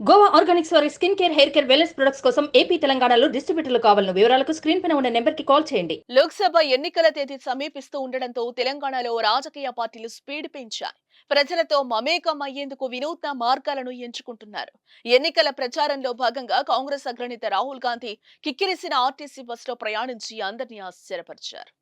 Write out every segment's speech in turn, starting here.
Goa Organics వారి skin care, hair care, wellness products కోసం AP, తెలంగాణలో డిస్ట్రిబ్యూటర్లు కావాలను వివరాలకు స్క్రీన్ పైన ఉన్న నెంబర్కి కాల్ చేయండి. లోక్సభ ఎన్నికల తేదీ సమీపిస్తూ ఉండడంతో తెలంగాణలో రాజకీయ పార్టీలు స్పీడ్ పెంచాయి. ప్రజలతో మమేకం అయ్యేందుకు వినూత్న మార్గాలను ఎంచుకుంటున్నారు. ఎన్నికల ప్రచారంలో భాగంగా కాంగ్రెస్ అగ్రనేత రాహుల్ గాంధీ కిక్కిరిసిన ఆర్టీసీ బస్సులో ప్రయాణించి అందరినీ ఆశ్చర్యపరిచారు.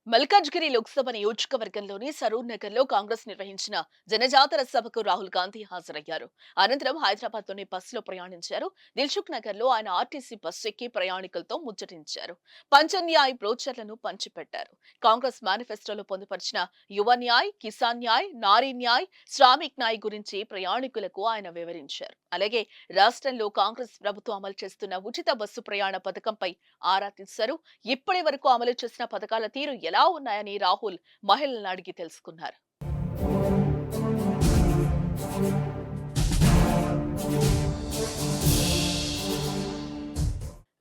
మల్కాజ్గిరి లోక్సభ నియోజకవర్గంలోని సరూర్ నగర్ లో కాంగ్రెస్ నిర్వహించిన జనజాతర సభకు రాహుల్ గాంధీ హాజరయ్యారు. అనంతరం హైదరాబాద్ లోని బస్సులో ప్రయాణించారు. దిల్సుఖ్ నగర్ లో ఆయన ఆర్టీసీ బస్సు ఎక్కి ప్రయాణికులతో ముచ్చటించారు. పంచన్యాయ్ బ్రోచర్లను పంచిపెట్టారు. కాంగ్రెస్ మేనిఫెస్టోలో పొందుపరిచిన యువ న్యాయ్, కిసాన్ న్యాయ్, నారీ న్యాయ్, శ్రామిక్ న్యాయ్ గురించి ప్రయాణికులకు ఆయన వివరించారు. అలాగే రాష్ట్రంలో కాంగ్రెస్ ప్రభుత్వం అమలు చేస్తున్న ఉచిత బస్సు ప్రయాణ పథకంపై ఆరా తీశారు. ఇప్పటి వరకు అమలు చేసిన పథకాల తీరు ఎలా ఉన్నాయని రాహుల్ మహిళలను అడిగి తెలుసుకున్నారు.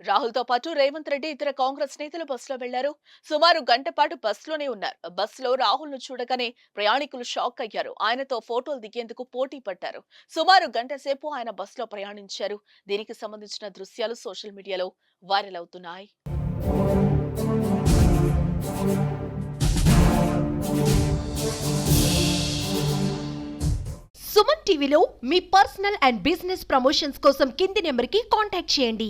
రాహుల్ తో పాటు రేవంత్ రెడ్డి ఇతర కాంగ్రెస్ నేతలు బస్సులో వెళ్లారు. సుమారు గంట పాటు బస్సులోనే ఉన్నారు. బస్సులో రాహుల్ ను చూడగానే ప్రయాణికులు షాక్ అయ్యారు. ఆయనతో ఫోటోలు దిగేందుకు పోటీ పడ్డారు. సుమారు గంట సేపు ఆయన బస్సులో ప్రయాణించారు. దీనికి సంబంధించిన దృశ్యాలు సోషల్ మీడియాలో వైరల్ అవుతున్నాయి. సుమన్ టీవీలో మీ పర్సనల్ అండ్ బిజినెస్ ప్రమోషన్స్ కోసం కింది నెంబర్కి కాంటాక్ట్ చేయండి.